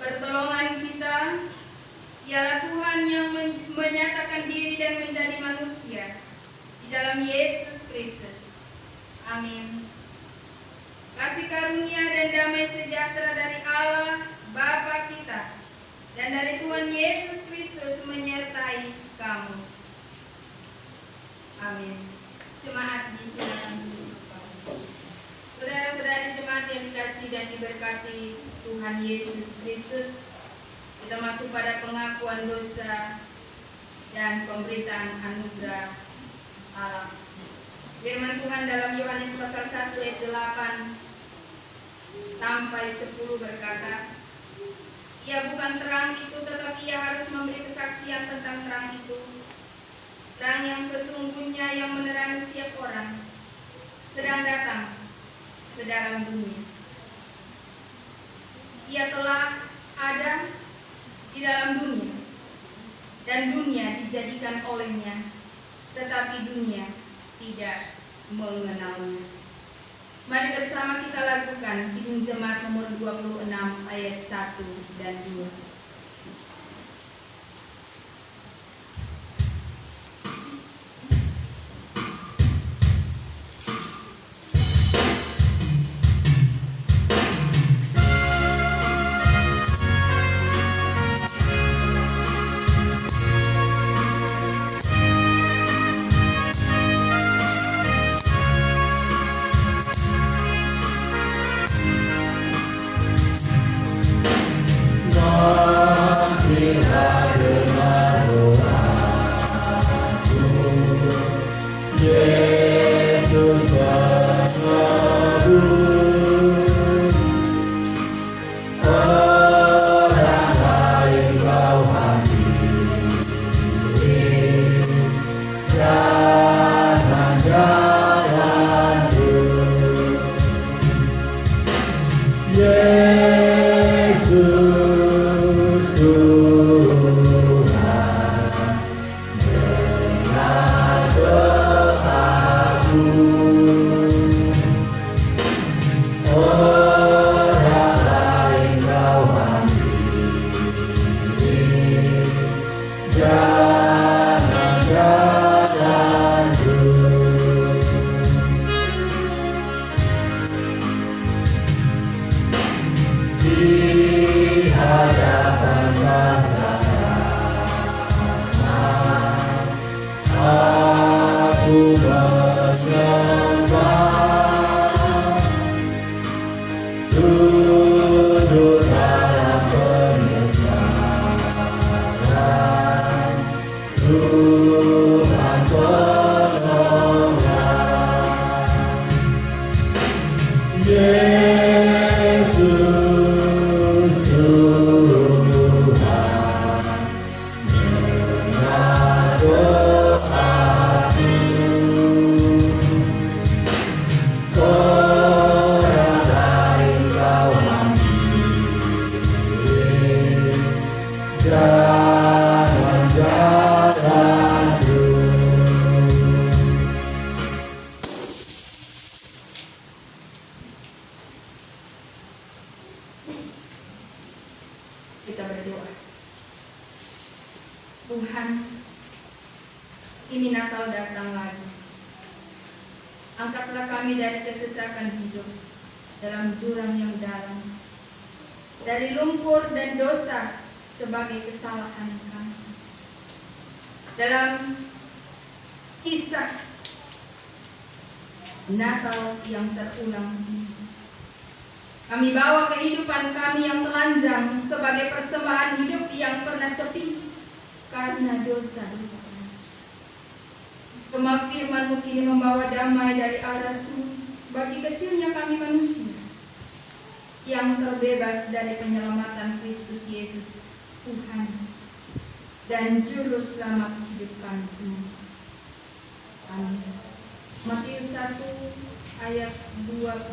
Pertolongan kita ialah Tuhan yang menyatakan diri dan menjadi manusia di dalam Yesus Kristus. Amin. Kasih karunia dan damai sejahtera dari Allah Bapa kita dan dari Tuhan Yesus Kristus menyertai kamu. Amin. Jemaat disilakan duduk. Saudara-saudari jemaat yang dikasihi dan diberkati Tuhan Yesus Kristus, kita masuk pada pengakuan dosa dan pemberitaan anugerah Allah. Firman Tuhan dalam Yohanes pasal 1 ayat 8 sampai 10 berkata, ia bukan terang itu, tetapi ia harus memberi kesaksian tentang terang itu. Terang yang sesungguhnya yang menerangi setiap orang sedang datang ke dalam dunia. Ia telah ada di dalam dunia dan dunia dijadikan olehnya, tetapi dunia tidak mengenalnya. Mari bersama kita lakukan Kidung Jemaat nomor 26 ayat 1 dan 2. Kita berdoa. Tuhan, ini Natal datang lagi. Angkatlah kami dari kesesakan hidup dalam jurang yang dalam, dari lumpur dan dosa sebagai kesalahan kami. Dalam kisah Natal yang terulang ini, kami bawa kehidupan kami yang telanjang sebagai persembahan hidup yang pernah sepi karena dosa-dosa kami. Gemah firman-Mu kini membawa damai dari arasmu bagi kecilnya kami manusia yang terbebas dari penyelamatan Kristus Yesus, Tuhan dan Juru Selamat hidup kami semua. Amin. Matius 1 ayat 21.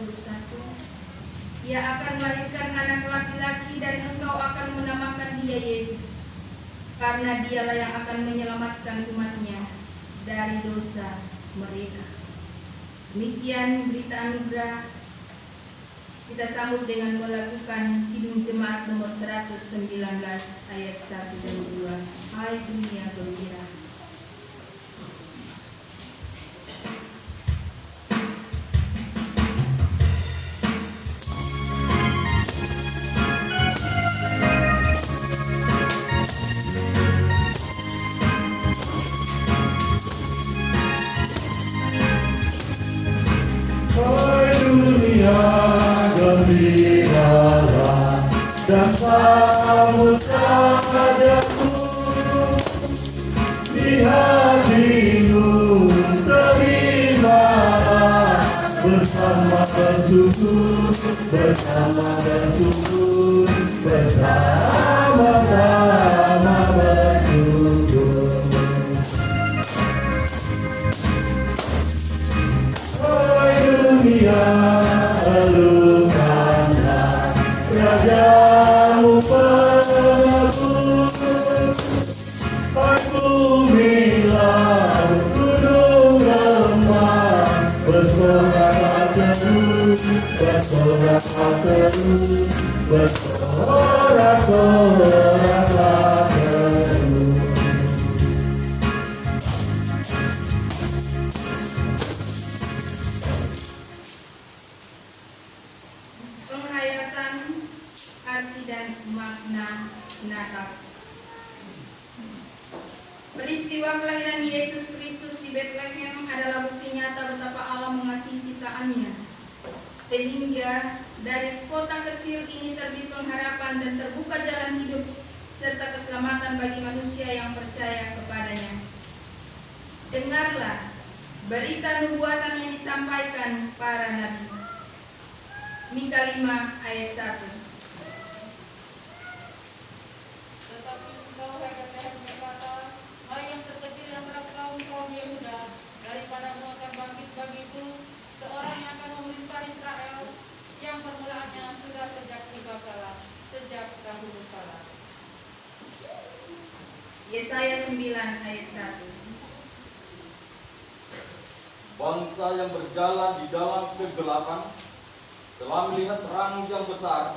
Ia akan melahirkan anak laki-laki dan engkau akan menamakan dia Yesus, karena dialah yang akan menyelamatkan umatnya dari dosa mereka. Demikian berita anugerah. Kita sambut dengan melakukan Kidung Jemaat nomor 119 ayat 1 dan 2. Hai dunia gembira. Dan sambut padaku di hatimu, terimalah bersama bersyukur, bersama-sama bersyukur. Hai dunia, elukanlah Rajamu penebus. Hai bumi, laut, gunung, lembah, bersoraklah terus, bersoraklah terus, bersorak-soraklah terus. Penghayatan arti dan makna Natal. Peristiwa kelahiran Yesus Kristus di Bethlehem adalah bukti nyata betapa Allah mengasihi ciptaannya, sehingga dari kota kecil ini terbit pengharapan dan terbuka jalan hidup serta keselamatan bagi manusia yang percaya kepadanya. Dengarlah berita nubuatan yang disampaikan para nabi. Mika 5 ayat 1. Tetapi engkau, hai Bethlehem Efrata, hai yang terkecil antara kaum Yehuda, daripadamu akan bangkit bagiku seorang yang akan memerintah Israel, yang permulaannya sudah sejak purbakala, sejak dahulu kala. Yesaya 9 ayat 1. Bangsa yang berjalan di dalam kegelapan telah melihat terang yang besar.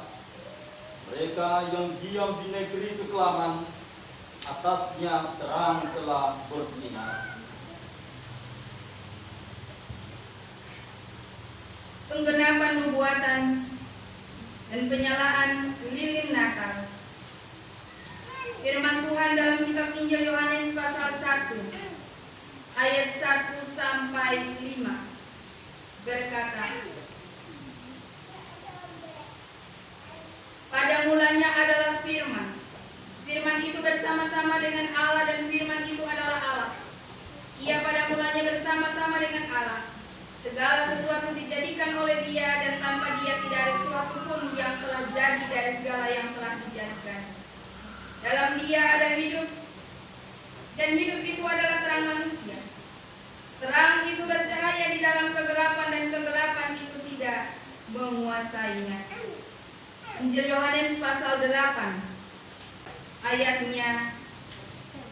Mereka yang diam di negeri kekelaman, atasnya terang telah bersinar. Penggenapan nubuatan dan penyalaan lilin Natal. Firman Tuhan dalam kitab Injil Yohanes pasal 1 ayat 1 sampai 5 berkata, pada mulanya adalah firman. Firman itu bersama-sama dengan Allah dan firman itu adalah Allah. Ia pada mulanya bersama-sama dengan Allah. Segala sesuatu dijadikan oleh Dia dan tanpa Dia tidak ada sesuatu pun yang telah jadi dari segala yang telah dijadikan. Dalam Dia ada hidup, dan hidup itu adalah terang manusia. Terang itu bercahaya di dalam kegelapan dan kegelapan itu tidak menguasainya. Injil Yohanes pasal 8 ayatnya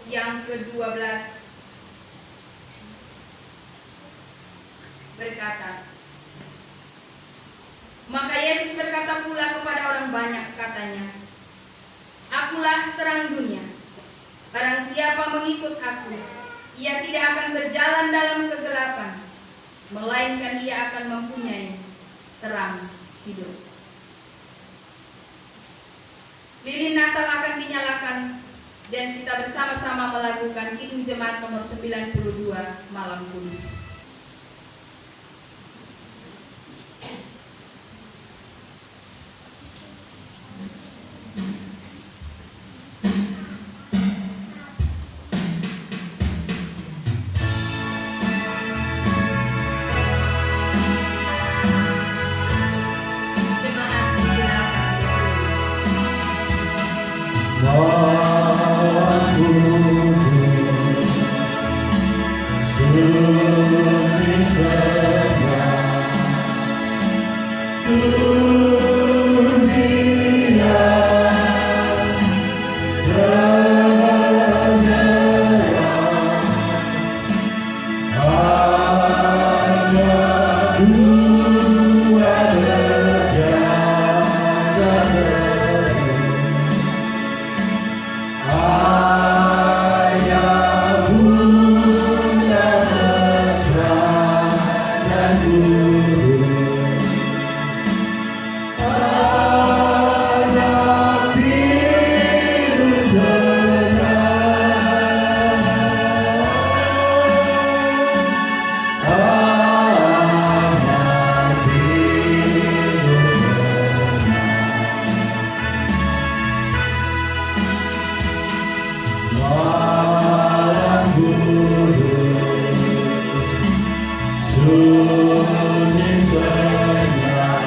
yang ke-12 berkata, Maka Yesus berkata pula kepada orang banyak, katanya, "Akulah terang dunia. Barang siapa mengikut aku, ia tidak akan berjalan dalam kegelapan, melainkan ia akan mempunyai terang hidup." Lilin Natal akan dinyalakan dan kita bersama-sama melakukan Kidung Jemaat nomor 92, Malam Kudus. Jemaat silakan berdiri. Malam Kudus, sunyi senyap, dunia terseram, hanya dua berjaga sering. Ayah bunda mesra dan turun, anak tidur tenang, anak tidur Malam Kudus, sunyi senyap,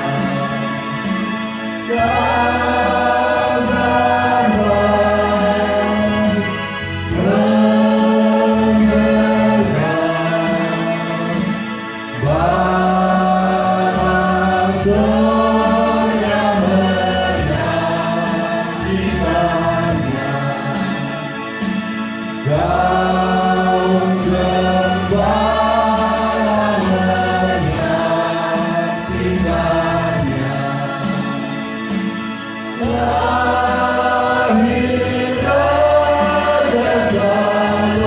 gambaran gemerlap, barang surya menyanyikannya. Gaung gembala menyaksikannya. Lahir Raja Salom,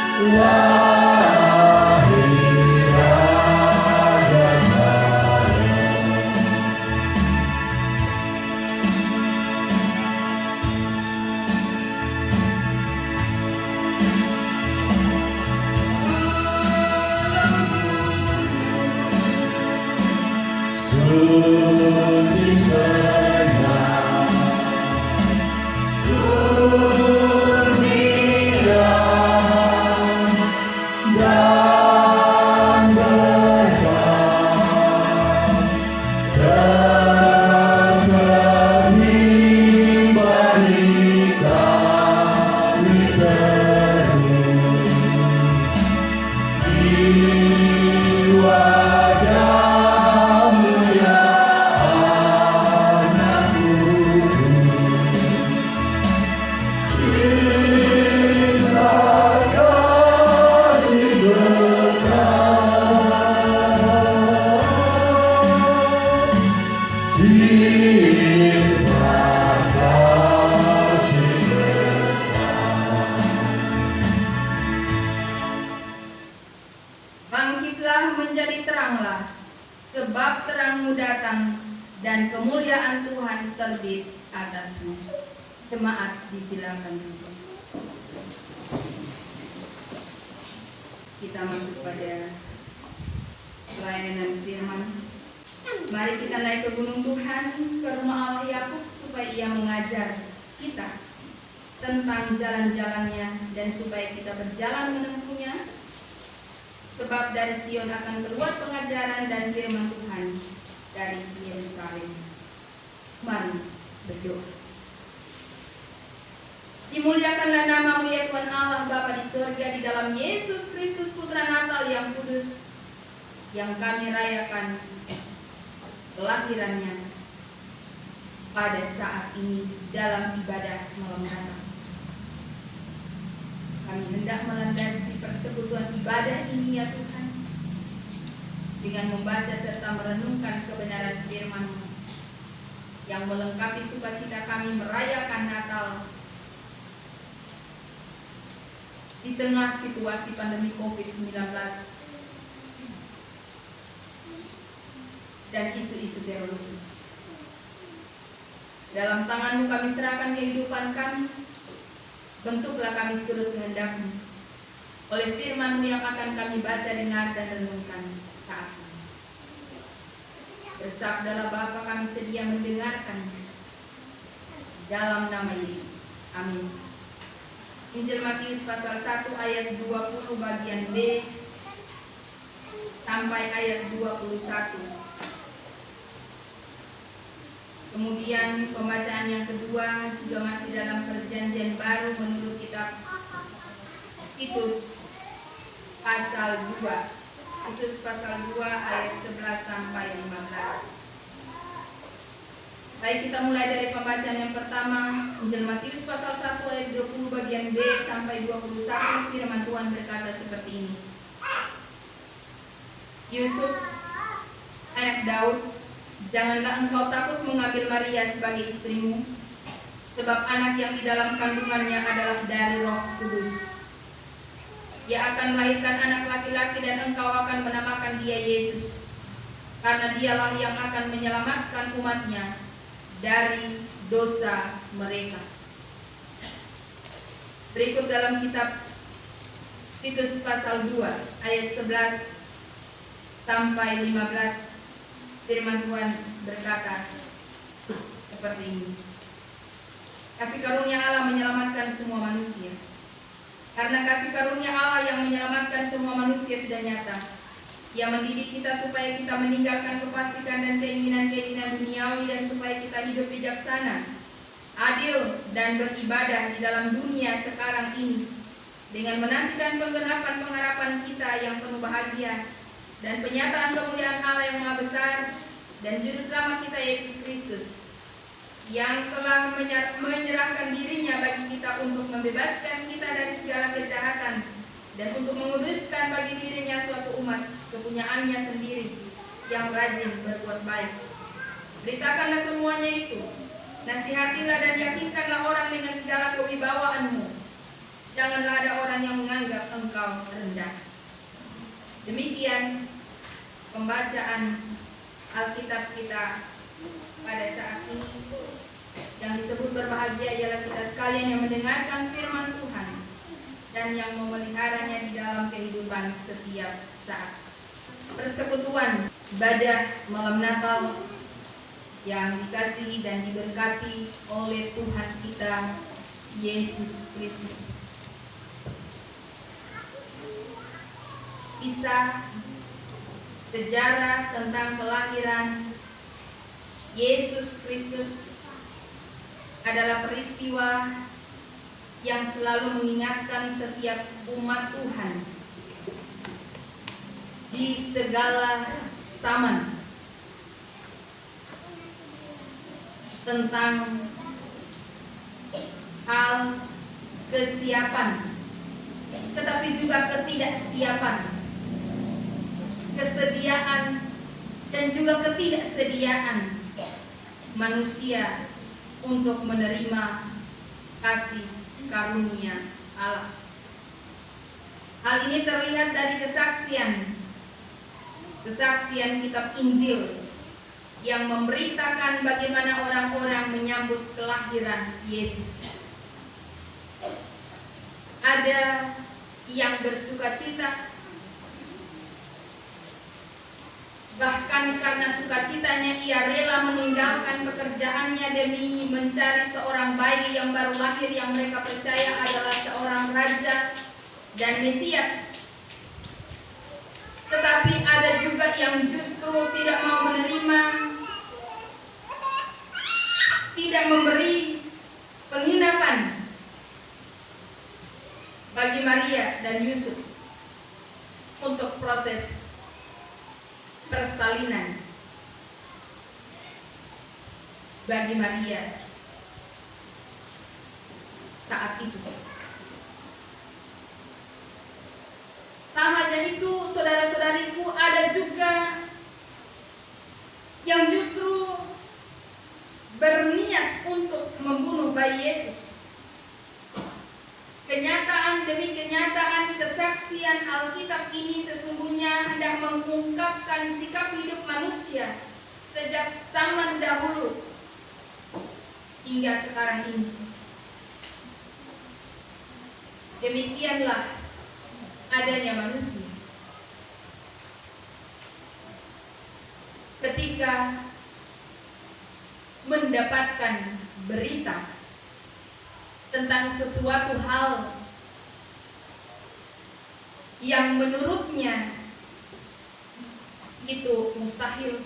lahir Raja Salom. Sunyi senyap, dunia dan berkah, tercermin bagi kami terus. Jiwa damu ya anak kudus, cinta kasih berkat, cinta kasih berkat. Bangkitlah menjadi teranglah, sebab terangmu datang dan kemuliaan Tuhan terbit atasmu. Jemaat disilakan duduk. Kita masuk pada pelayanan firman. Mari kita naik ke gunung Tuhan, ke rumah Allah Yakub, supaya ia mengajar kita tentang jalan-jalannya dan supaya kita berjalan menempuhnya. Sebab dari Sion akan keluar pengajaran dan firman Tuhan dari Yerusalem. Mari berdoa. Dimuliakanlah namamu ya Tuhan Allah Bapa di surga, di dalam Yesus Kristus Putra Natal yang kudus, yang kami rayakan kelahirannya pada saat ini dalam ibadah malam Natal. Kami hendak melandasi persekutuan ibadah ini ya Tuhan, dengan membaca serta merenungkan kebenaran firman-Mu yang melengkapi sukacita kami merayakan Natal di tengah situasi pandemi COVID-19 dan isu-isu terorisme. Dalam tangan-Mu kami serahkan kehidupan kami. Bentuklah kami seturut kehendak-Mu oleh firman-Mu yang akan kami baca, dengar, dan renungkan saat ini. Bersabdalah Bapa, kami sedia mendengarkan. Dalam nama Yesus. Amin. Injil Matius pasal 1 ayat 20 bagian B sampai ayat 21. Kemudian pembacaan yang kedua juga masih dalam perjanjian baru menurut kitab Titus pasal 2. Titus pasal 2 ayat 11 sampai 15. Baik, kita mulai dari pembacaan yang pertama. Injil Matius pasal 1 ayat 20 bagian B sampai 21. Firman Tuhan berkata seperti ini. Yusuf, anak Daud, janganlah engkau takut mengambil Maria sebagai istrimu, sebab anak yang di dalam kandungannya adalah dari Roh Kudus. Ia akan melahirkan anak laki-laki dan engkau akan menamakan dia Yesus, karena dialah yang akan menyelamatkan umatnya dari dosa mereka. Berikut dalam kitab Titus pasal 2 ayat 11 sampai 15. Firman Tuhan berkata seperti ini. Kasih karunia Allah menyelamatkan semua manusia. Karena kasih karunia Allah yang menyelamatkan semua manusia sudah nyata. Ia mendidik kita supaya kita meninggalkan kefasikan dan keinginan-keinginan duniawi, dan supaya kita hidup bijaksana, adil, dan beribadah di dalam dunia sekarang ini, dengan menantikan penggenapan pengharapan kita yang penuh bahagia dan penyataan kemuliaan Allah yang Maha Besar dan Juru Selamat kita Yesus Kristus, yang telah menyerahkan dirinya bagi kita untuk membebaskan kita dari segala kejahatan dan untuk menguduskan bagi dirinya suatu umat kepunyaannya sendiri yang rajin berbuat baik. Beritakanlah semuanya itu, nasihatilah dan yakinkanlah orang dengan segala kewibawaanmu. Janganlah ada orang yang menganggap engkau rendah. Demikian pembacaan Alkitab kita pada saat ini. Yang disebut berbahagia ialah kita sekalian yang mendengarkan firman Tuhan dan yang memeliharanya di dalam kehidupan setiap saat. Persekutuan ibadah malam Natal yang dikasihi dan diberkati oleh Tuhan kita Yesus Kristus. Kisah sejarah tentang kelahiran Yesus Kristus adalah peristiwa yang selalu mengingatkan setiap umat Tuhan di segala zaman tentang hal kesiapan, tetapi juga ketidaksiapan, kesediaan, dan juga ketidaksediaan manusia untuk menerima kasih karunia Allah. Hal ini terlihat dari kesaksian kitab Injil yang memberitakan bagaimana orang-orang menyambut kelahiran Yesus. Ada yang bersukacita, bahkan karena sukacitanya ia rela meninggalkan pekerjaannya demi mencari seorang bayi yang baru lahir yang mereka percaya adalah seorang raja dan Mesias. Tetapi ada juga yang justru tidak mau menerima, tidak memberi penginapan bagi Maria dan Yusuf untuk proses persalinan bagi Maria saat itu. Tak hanya itu, saudara-saudariku, ada juga pribadi Yesus. Kenyataan demi kenyataan kesaksian Alkitab ini sesungguhnya hendak mengungkapkan sikap hidup manusia sejak zaman dahulu hingga sekarang ini. Demikianlah adanya manusia. Ketika mendapatkan berita tentang sesuatu hal yang menurutnya itu mustahil,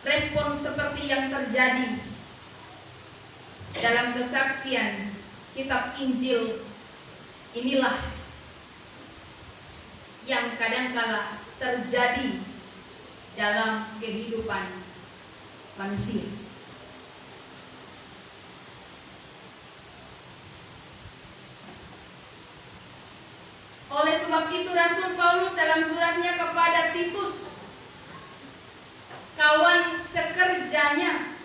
respon seperti yang terjadi dalam kesaksian kitab Injil inilah yang kadangkala terjadi dalam kehidupan manusia. Oleh sebab itu Rasul Paulus dalam suratnya kepada Titus, kawan sekerjanya,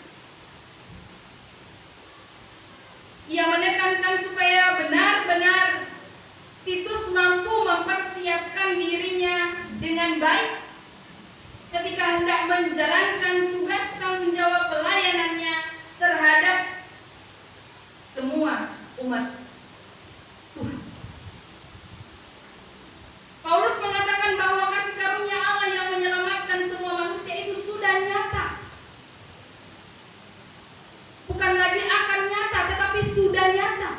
ia menekankan supaya benar-benar Titus mampu mempersiapkan dirinya dengan baik ketika hendak menjalankan tugas tanggung jawab pelayanannya terhadap semua umat Tuhan. Paulus mengatakan bahwa kasih karunia Allah yang menyelamatkan semua manusia itu sudah nyata. Bukan lagi akan nyata, tetapi sudah nyata.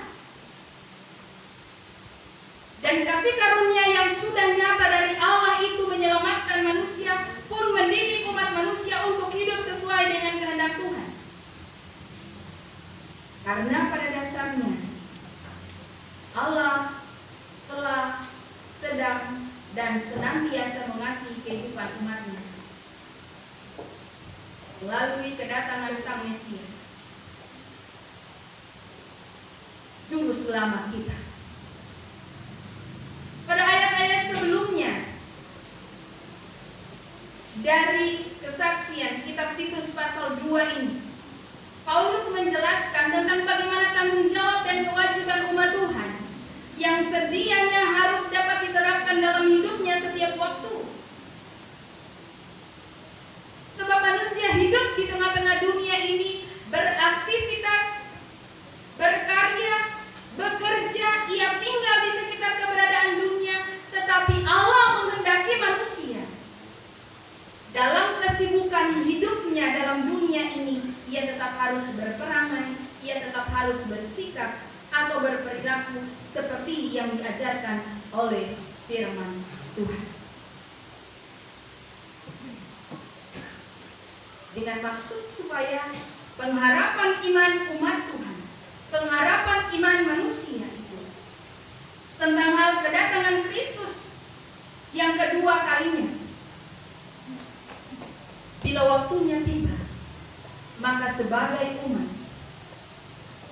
Dan kasih karunia yang sudah nyata dari Allah itu menyelamatkan manusia pun mendidik umat manusia untuk hidup sesuai dengan kehendak Tuhan. Karena pada dasarnya Allah telah, sedang, dan senantiasa mengasihi kehidupan umatnya melalui kedatangan Sang Mesias, Juru Selamat kita. Pada ayat-ayat sebelumnya dari kesaksian kitab Titus pasal 2 ini, Paulus menjelaskan tentang bagaimana tanggung jawab dan kewajiban umat Tuhan yang sedianya harus dapat diterapkan dalam hidupnya setiap waktu. Sebab manusia hidup di tengah-tengah dunia ini, beraktivitas, berkarya, bekerja, ia tinggal di sekitar keberadaan dunia, tetapi Allah menghendaki manusia dalam kesibukan hidupnya dalam dunia ini, ia tetap harus berperangai, ia tetap harus bersikap atau berperilaku seperti yang diajarkan oleh firman Tuhan. Dengan maksud supaya pengharapan iman umat Tuhan, pengharapan iman manusia itu tentang hal kedatangan Kristus yang kedua kalinya, bila waktunya tiba, maka sebagai umat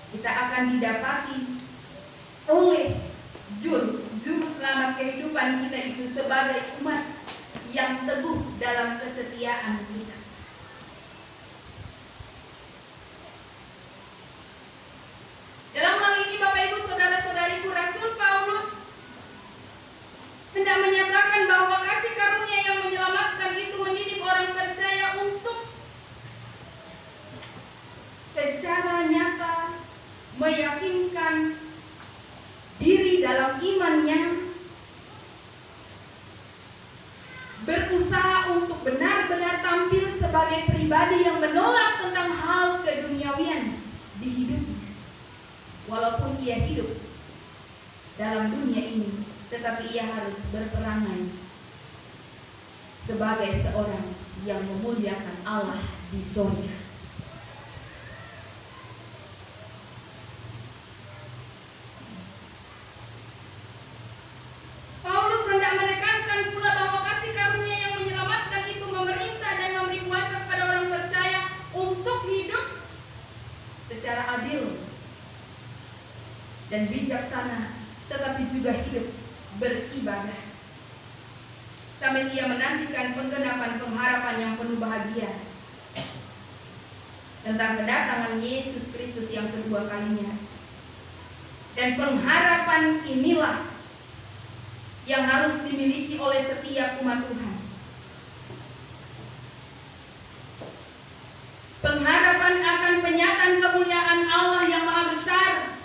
kita akan didapati oleh juru selamat kehidupan kita itu sebagai umat yang teguh dalam kesetiaan kita. Dalam hal ini Bapak Ibu Saudara-saudariku, Rasul Paulus hendak menyatakan bahwa kasih karunia yang menyelamatkan itu mendidik orang percaya untuk secara nyata meyakinkan diri dalam imannya, berusaha untuk benar-benar tampil sebagai pribadi yang menolak tentang hal keduniawian di hidupnya. Walaupun ia hidup dalam dunia ini, tetapi ia harus berperangai sebagai seorang yang memuliakan Allah di surga. Paulus hendak menekankan pula bahwa kasih karunia yang menyelamatkan itu memerintah dan memberi kuasa kepada orang percaya untuk hidup secara adil dan bijaksana, tetapi juga hidup beribadah, sambil ia menantikan penggenapan pengharapan yang penuh bahagia tentang kedatangan Yesus Kristus yang kedua kalinya. Dan pengharapan inilah yang harus dimiliki oleh setiap umat Tuhan. Pengharapan akan penyataan kemuliaan Allah yang maha besar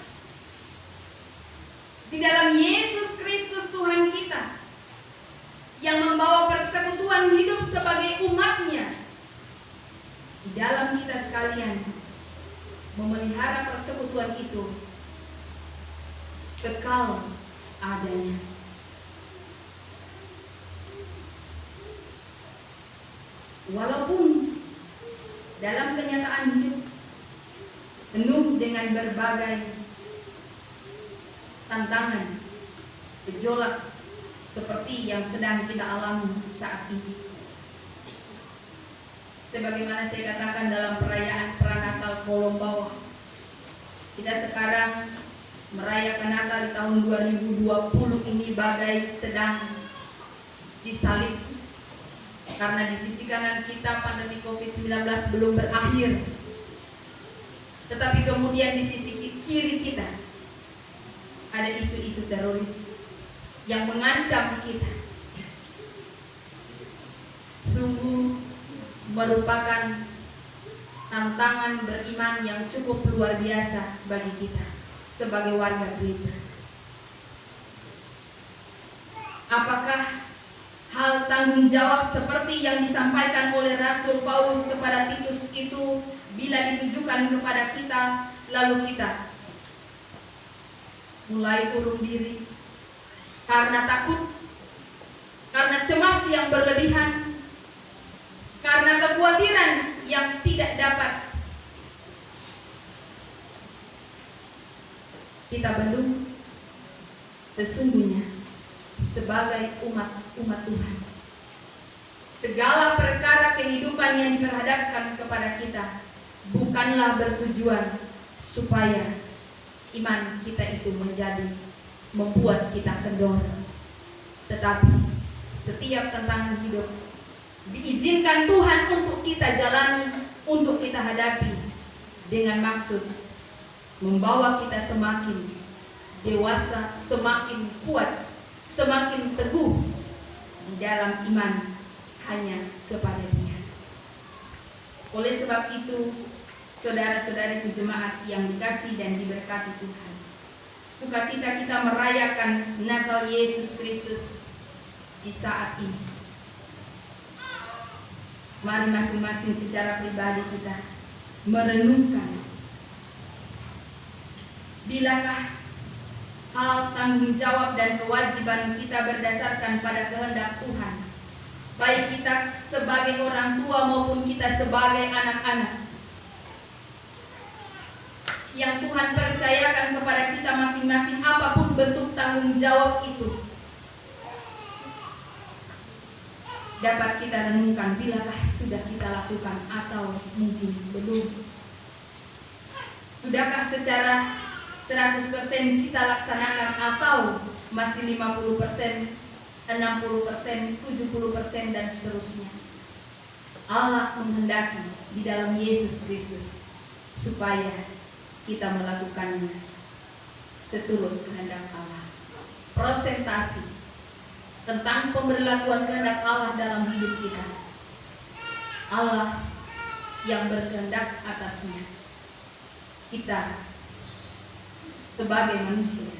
di dalam Yesus Kristus Tuhan kita, yang membawa persekutuan hidup sebagai umatnya di dalam kita sekalian, memelihara persekutuan itu kekal adanya. Walaupun dalam kenyataan hidup penuh dengan berbagai tantangan, gejolak seperti yang sedang kita alami saat ini. Sebagaimana saya katakan dalam perayaan Pranatal Kolom Bawah, kita sekarang merayakan Natal di tahun 2020 ini bagai sedang disalib, karena di sisi kanan kita pandemi COVID-19 belum berakhir, tetapi kemudian di sisi kiri kita ada isu-isu teroris yang mengancam kita. Sungguh merupakan tantangan beriman yang cukup luar biasa bagi kita sebagai warga gereja. Apakah hal tanggung jawab seperti yang disampaikan oleh Rasul Paulus kepada Titus itu bila ditujukan kepada kita, lalu kita mulai urung diri karena takut, karena cemas yang berlebihan, karena kekhawatiran yang tidak dapat kita bendung? Sesungguhnya sebagai umat Tuhan, segala perkara kehidupan yang diperhadapkan kepada kita bukanlah bertujuan supaya iman kita itu membuat kita kendor, tetapi setiap tantangan hidup diizinkan Tuhan untuk kita jalani, untuk kita hadapi, dengan maksud membawa kita semakin dewasa, semakin kuat, semakin teguh di dalam iman hanya kepada Dia. Oleh sebab itu, saudara-saudariku jemaat yang dikasihi dan diberkati Tuhan, sukacita kita merayakan Natal Yesus Kristus di saat ini. Mari masing-masing secara pribadi kita merenungkan, bilakah hal tanggung jawab dan kewajiban kita berdasarkan pada kehendak Tuhan, baik kita sebagai orang tua maupun kita sebagai anak-anak, yang Tuhan percayakan kepada kita masing-masing, apapun bentuk tanggung jawab itu, dapat kita renungkan bilakah sudah kita lakukan atau mungkin belum. Sudahkah secara 100% kita laksanakan atau masih 50%, 60%, 70% dan seterusnya. Allah menghendaki di dalam Yesus Kristus supaya kita melakukannya seturut kehendak Allah. Presentasi tentang pemberlakuan kehendak Allah dalam hidup kita. Allah yang berkehendak atasnya. Kita sebagai manusia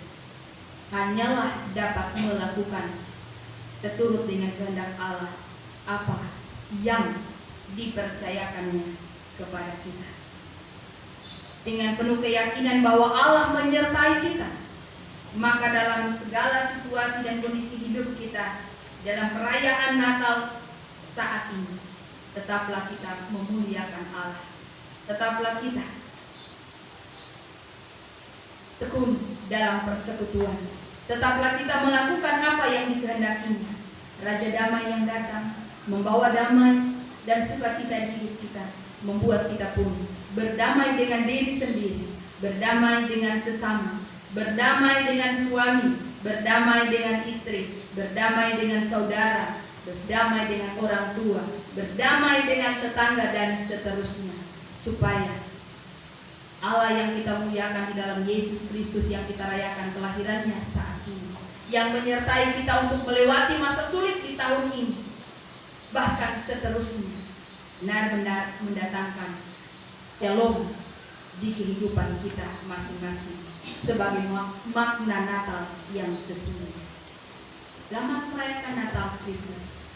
hanyalah dapat melakukan seturut dengan kehendak Allah apa yang dipercayakannya kepada kita, dengan penuh keyakinan bahwa Allah menyertai kita. Maka dalam segala situasi dan kondisi hidup kita dalam perayaan Natal saat ini, tetaplah kita memuliakan Allah, tetaplah kita tekun dalam persekutuan, tetaplah kita melakukan apa yang dikehendakinya. Raja damai yang datang membawa damai dan sukacita di hidup kita, membuat kita pun berdamai dengan diri sendiri, berdamai dengan sesama, berdamai dengan suami, berdamai dengan istri, berdamai dengan saudara, berdamai dengan orang tua, berdamai dengan tetangga dan seterusnya. supaya Allah yang kita muliakan di dalam Yesus Kristus yang kita rayakan kelahirannya saat ini, yang menyertai kita untuk melewati masa sulit di tahun ini, bahkan seterusnya, benar-benar mendatangkan shalom di kehidupan kita masing-masing sebagai makna Natal yang sesungguhnya. Selamat merayakan Natal Kristus.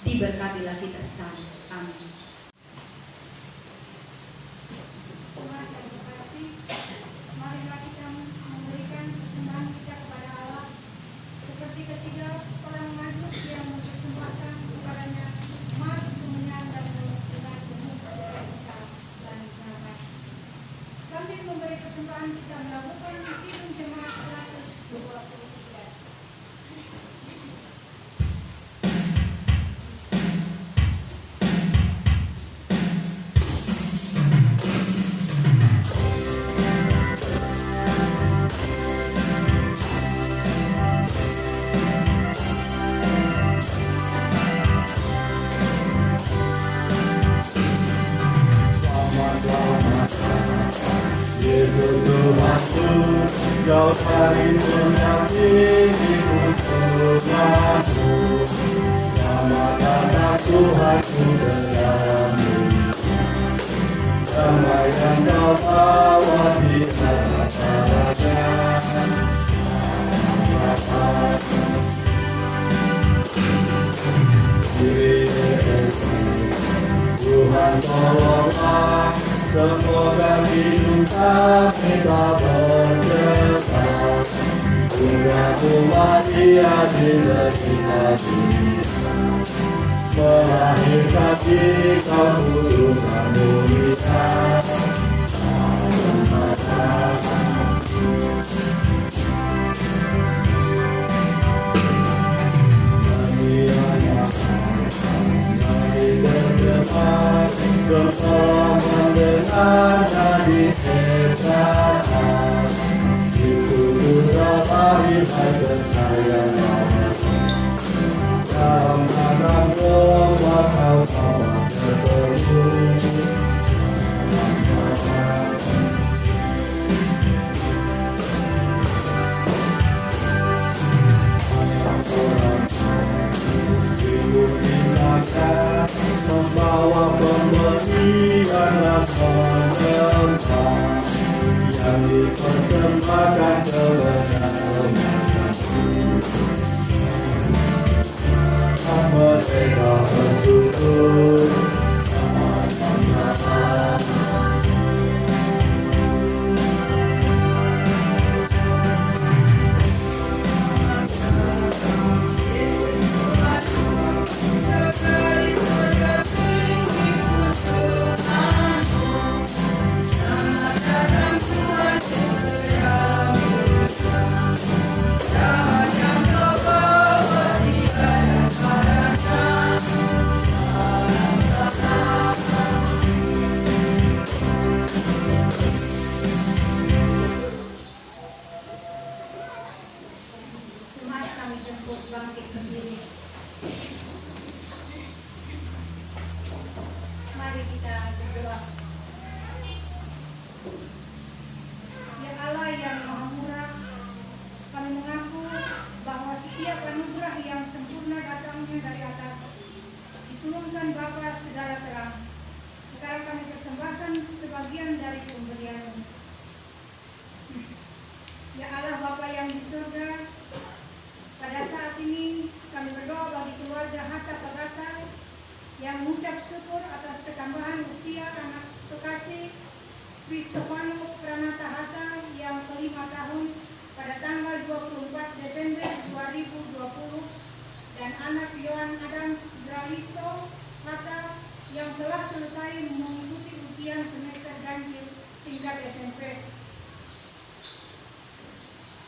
Diberkatilah kita sekali. Amin. Tuhan yang terkasih, marilah kita memberikan persembahan kita kepada Allah seperti ketiga orang majus yang mempersembahkan kepadanya emas, kemenyan, dan dengan penuh sukacita dan kenakan. Sambil memberi persembahan kita melakukan hitung jemaat 123. Yesus Tuhanku, Kau cari menyakitiku Tuhanku. Selamat datang Tuhanku dalam-Mu. Damai yang Kau bawa di atas raja. Tuhan tolonglah, semoga hidup kami tak berdebar. Tunggal umat Dia diberkati, melahirkan kita untuk memuliakan. Semua mendengar dari hebat. Itu sudah lahir dan bersayang. Dalam tangan doa Kau bawa ketemu. Membawa pemberian dan penyembah yang dipersembahkan kepada mereka bersyukur. Mari kami jemput bangkit berdiri. Mari kita berdoa. Ya Allah yang Maha Murah, kami mengaku bahwa setiap anugerah yang sempurna datangnya dari atas, diturunkan Bapa segala terang. Sekarang kami persembahkan sebagian dari pemberian-Mu. Ya Allah Bapa yang di surga, pada saat ini kami berdoa bagi keluarga Hatta Pagata yang mengucap syukur atas ketambahan usia anak kekasih Kristofano Pranata Hatta yang ke-5 tahun pada tanggal 24 Desember 2020 dan anak Yohan Adams Dralisto Hatta yang telah selesai mengikuti ujian semester ganjil tingkat SMP.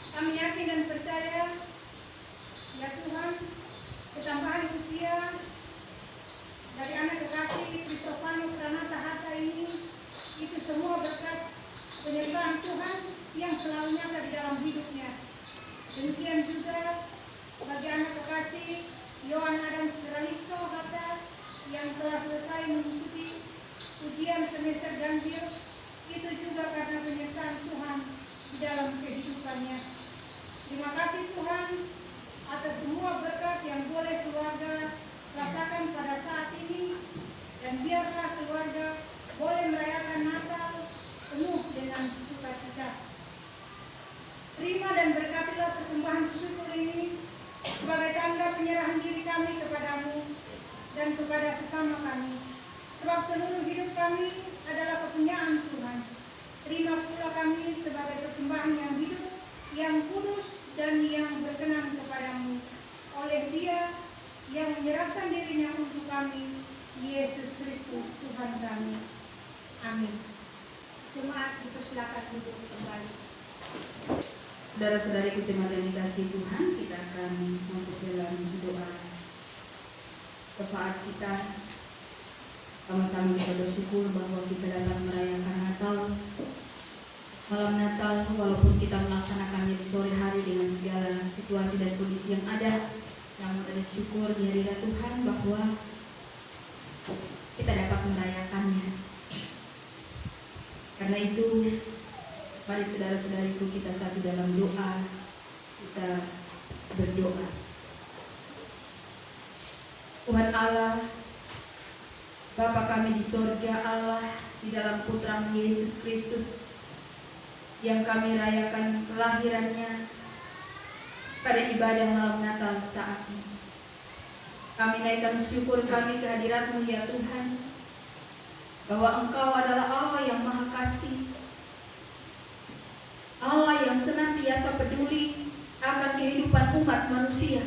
Kami yakin dan percaya, ya Tuhan, ketambahan usia dari anak kekasih Kristofano Pranata Hatta ini, itu semua berkat penyertaan Tuhan yang selalu nyata di dalam hidupnya. Demikian juga bagi anak kekasih Yohan Adams Dralisto Hatta yang telah selesai mengikuti ujian semester ganjil, itu juga karena penyertaan Tuhan di dalam kehidupannya. Terima kasih Tuhan atas semua berkat yang boleh keluarga rasakan pada saat ini, dan biarlah keluarga boleh merayakan Natal penuh dengan sukacita. Terima dan berkatilah persembahan syukur ini sebagai tanda penyerahan diri kami kepadamu dan kepada sesama kami, sebab seluruh hidup kami adalah kepunyaan Tuhan. Terima pula kami sebagai persembahan yang hidup, yang kudus, dan yang berkenan kepadamu oleh Dia yang menyerahkan dirinya untuk kami, Yesus Kristus Tuhan kami. Amin. Jemaat dipersilakan duduk kembali. Saudara-saudariku jemaat yang dikasihi Tuhan, kita akan masuk dalam doa syafaat kita. Sama-sama kita bersyukur bahwa kita dapat merayakan Natal, malam Natal, walaupun kita melaksanakannya di sore hari dengan segala situasi dan kondisi yang ada. Namun ada syukur di hadirat Tuhan bahwa kita dapat merayakannya. Karena itu, mari saudara-saudariku kita satu dalam doa, kita berdoa. Tuhan Allah, Bapa kami di sorga, Allah di dalam Putra-Mu Yesus Kristus yang kami rayakan kelahirannya pada ibadah malam Natal saat ini. Kami naikkan syukur kami ke hadirat-Mu ya Tuhan, bahwa Engkau adalah Allah yang Maha Kasih, Allah yang senantiasa peduli akan kehidupan umat manusia.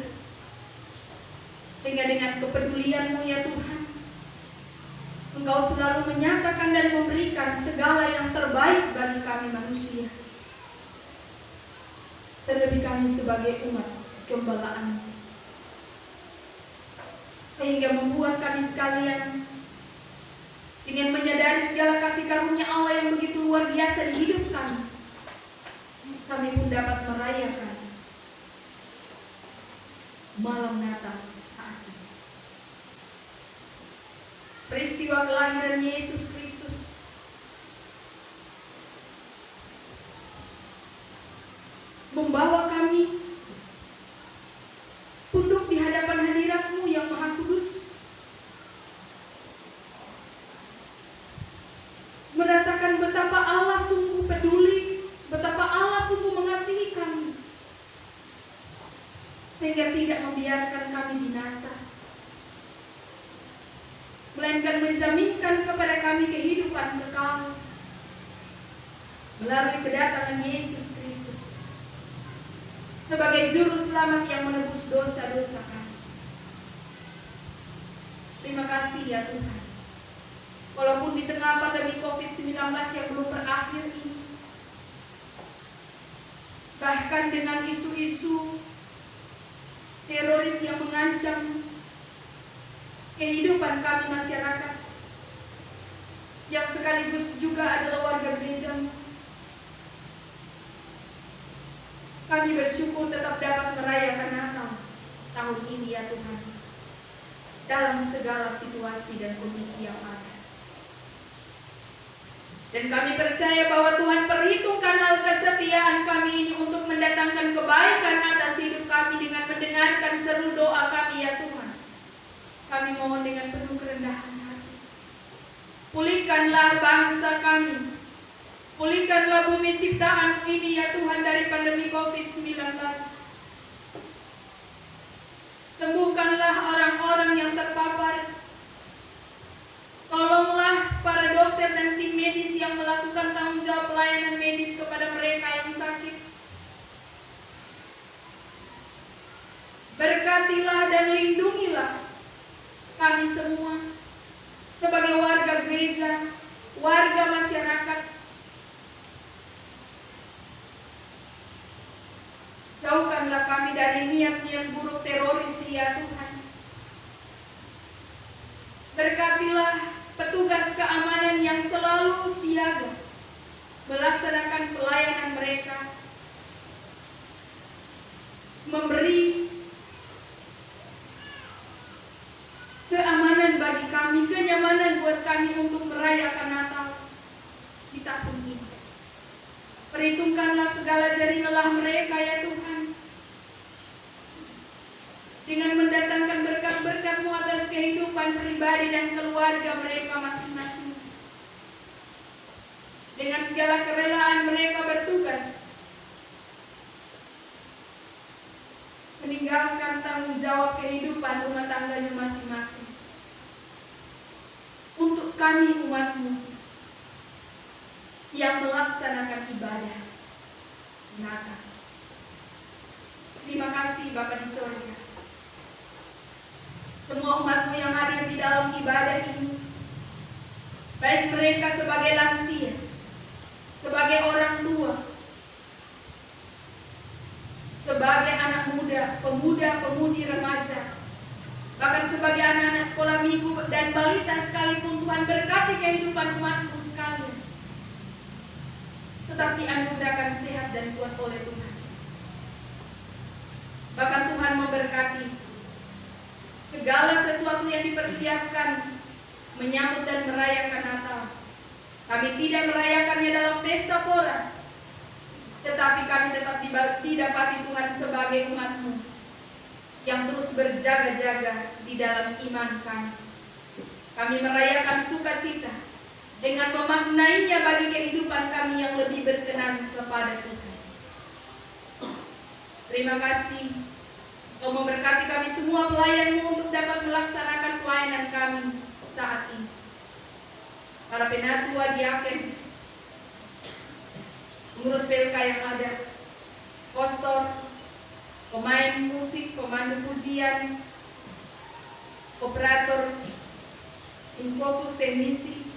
Sehingga dengan kepedulian-Mu ya Tuhan, Engkau selalu menyatakan dan memberikan segala yang terbaik bagi kami manusia. Terlebih kami sebagai umat gembalaan. Sehingga membuat kami sekalian dengan menyadari segala kasih karunia Allah yang begitu luar biasa di hidup kami, kami pun dapat merayakan malam Natal saat ini. Peristiwa kelahiran Yesus Kristus membawa kami tunduk di hadapan hadirat-Mu yang Maha Kudus, merasakan betapa Allah sungguh peduli, betapa Allah sungguh mengasihi kami, sehingga tidak membiarkan kami binasa, melainkan menjaminkan kepada kami kehidupan kekal melalui kedatangan Yesus Kristus sebagai juru selamat yang menebus dosa-dosa kami. Terima kasih ya Tuhan. Walaupun di tengah pandemi COVID-19 yang belum berakhir ini, bahkan dengan isu-isu teroris yang mengancam kehidupan kami masyarakat, yang sekaligus juga adalah warga gereja, kami bersyukur tetap dapat merayakan Natal tahun ini ya Tuhan, dalam segala situasi dan kondisi yang ada. Dan kami percaya bahwa Tuhan perhitungkan hal kesetiaan kami ini untuk mendatangkan kebaikan atas hidup kami dengan mendengarkan seru doa kami ya Tuhan. Kami mohon dengan penuh kerendahan hati, pulihkanlah bangsa kami, pulihkanlah bumi ciptaan ini ya Tuhan dari pandemi COVID-19. Sembuhkanlah orang-orang yang terpapar. Tolonglah para dokter dan tim medis yang melakukan tanggung jawab pelayanan medis kepada mereka yang sakit. Berkatilah dan lindungilah kami semua sebagai warga gereja, warga masyarakat. Jauhkanlah kami dari niat-niat buruk teroris ya Tuhan. Berkatilah petugas keamanan yang selalu siaga melaksanakan pelayanan mereka, memberi keamanan bagi bagi kami, kenyamanan buat kami untuk merayakan Natal di tahun ini. Perhitungkanlah segala jerih lelah mereka ya Tuhan, dengan mendatangkan berkat-berkat-Mu atas kehidupan pribadi dan keluarga mereka masing-masing. Dengan segala kerelaan mereka bertugas, meninggalkan tanggung jawab kehidupan rumah tangganya masing-masing. Untuk kami umat-Mu yang melaksanakan ibadah Natal. Terima kasih Bapa di sorga. Semua umat-Mu yang hadir di dalam ibadah ini, baik mereka sebagai lansia, sebagai orang tua, sebagai anak muda, pemuda, pemudi, remaja, bahkan sebagai anak-anak sekolah minggu dan balita sekalipun, Tuhan berkati kehidupan umat-Mu sekalian. Tetapi anugerahkan sehat dan kuat oleh Tuhan. Bahkan Tuhan memberkati segala sesuatu yang dipersiapkan menyambut dan merayakan Natal. Kami tidak merayakannya dalam pesta pora, tetapi kami tetap didapati Tuhan sebagai umat-Mu yang terus berjaga-jaga di dalam iman kami. Kami merayakan sukacita dengan memaknainya bagi kehidupan kami yang lebih berkenan kepada Tuhan. Terima kasih Kau memberkati kami semua pelayan-Mu untuk dapat melaksanakan pelayanan kami saat ini. Para penatua, diaken, pengurus PLK yang ada, pastor, pemain musik, pemandu pujian, operator, infokus, teknisi,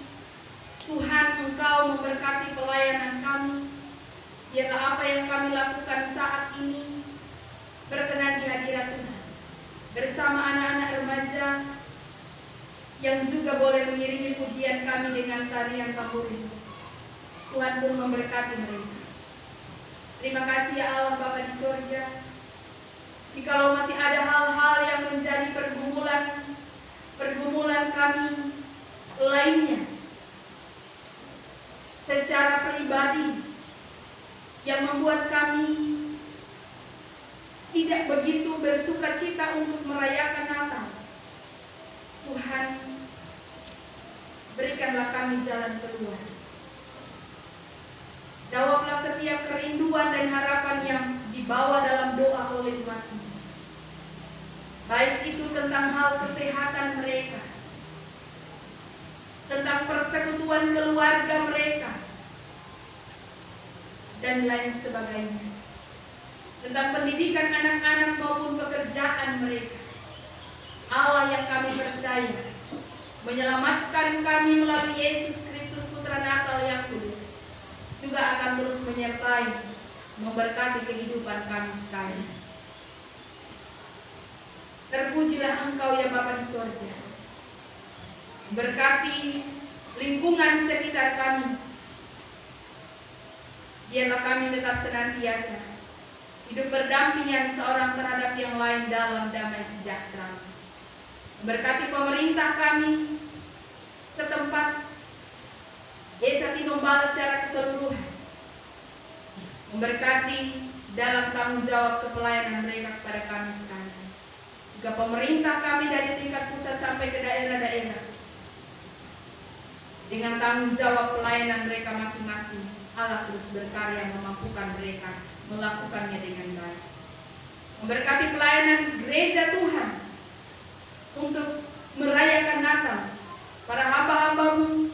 Tuhan Engkau memberkati pelayanan kami. Biarlah apa yang kami lakukan saat ini berkenan di hadirat Tuhan, bersama anak-anak remaja yang juga boleh mengiringi pujian kami dengan tarian tamburin. Tuhan pun memberkati mereka. Terima kasih ya Allah Bapa di sorga. Jikalau masih ada hal-hal yang menjadi pergumulan kami lainnya secara pribadi yang membuat kami tidak begitu bersukacita untuk merayakan Natal, Tuhan, berikanlah kami jalan keluar. Jawablah setiap kerinduan dan harapan yang dibawa dalam doa oleh umat-Mu. Baik itu tentang hal kesehatan mereka, tentang persekutuan keluarga mereka, dan lain sebagainya. Tentang pendidikan anak-anak maupun pekerjaan mereka. Allah yang kami percaya menyelamatkan kami melalui Yesus Kristus Putra Natal yang kudus, juga akan terus menyertai, memberkati kehidupan kami sekalian. Terpujilah Engkau ya Bapa di sorga. Berkati lingkungan sekitar kami. Biarlah kami tetap senantiasa hidup berdampingan seorang terhadap yang lain dalam damai sejahtera. Berkati pemerintah kami setempat, Desa Tinombala secara keseluruhan. Memberkati dalam tanggung jawab kepelayanan mereka kepada kami sekalian. Juga pemerintah kami dari tingkat pusat sampai ke daerah-daerah. Dengan tanggung jawab pelayanan mereka masing-masing, Allah terus berkarya memampukan mereka melakukannya dengan baik. Memberkati pelayanan gereja Tuhan untuk merayakan Natal. Para hamba-hamba-Mu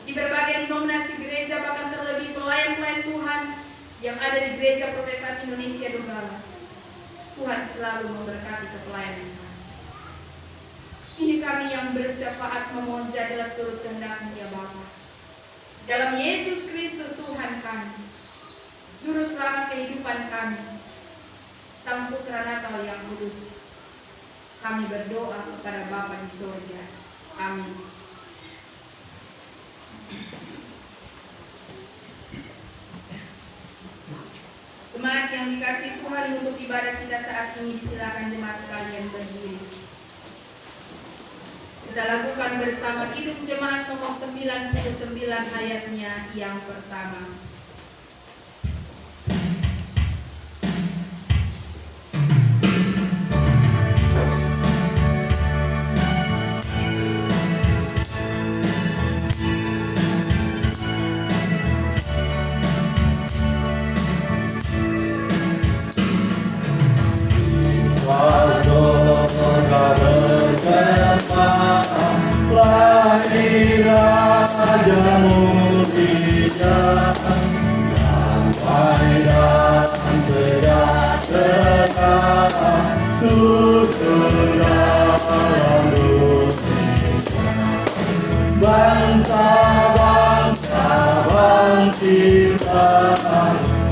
di berbagai denominasi gereja, bahkan terlebih pelayan-pelayan Tuhan yang ada di Gereja Protestan Indonesia Donggala. Tuhan selalu memberkati kepelayanan kami. Ini kami yang bersyafaat memohon jadilah seturut kehendak-Mu ya Bapa. Dalam Yesus Kristus Tuhan kami, Juru Selamat kehidupan kami, Sang Putra Natal yang kudus, kami berdoa kepada Bapa di sorga. Amin. Jemaat yang dikasihi Tuhan, untuk ibadah kita saat ini, silakan jemaat sekalian berdiri. Kita lakukan bersama Hidup Jemaat nomor 99 ayatnya yang pertama. Lahir Raja Mulia, damai dan sejahtera turun dalam dunia. Bangsa-bangsa bangkitlah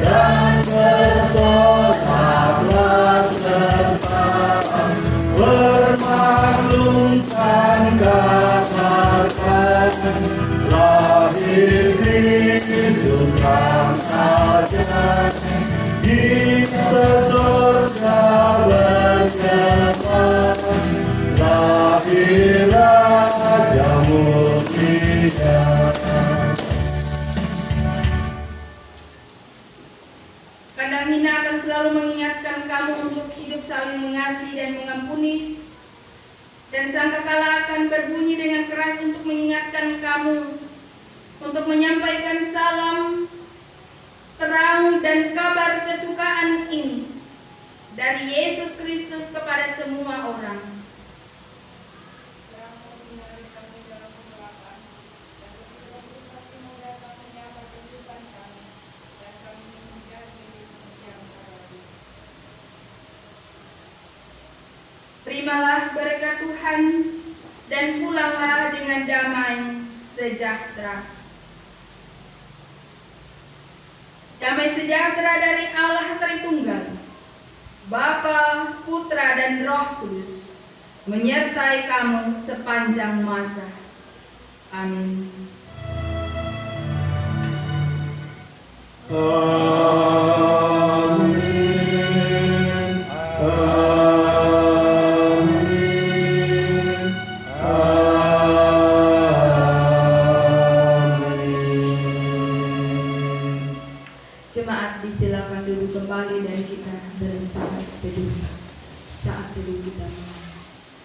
dan bersoraklah serta bermaklumkan kabarkan lahir Kristus Sang Raja. Kita surga bergema, lahir Raja Mulia. Kandang hina akan selalu mengingatkan kamu untuk hidup saling mengasihi dan mengampuni, dan sangkakala akan berbunyi dengan keras untuk mengingatkan kamu untuk menyampaikan salam, terang dan kabar kesukaan ini dari Yesus Kristus kepada semua orang. Terimalah berkat Tuhan dan pulanglah dengan damai sejahtera. Damai sejahtera dari Allah Tritunggal, Bapa, Putra dan Roh Kudus, menyertai kamu sepanjang masa. Amin. Jemaat disilakan duduk kembali dan kita bersaat teduh. Saat teduh kita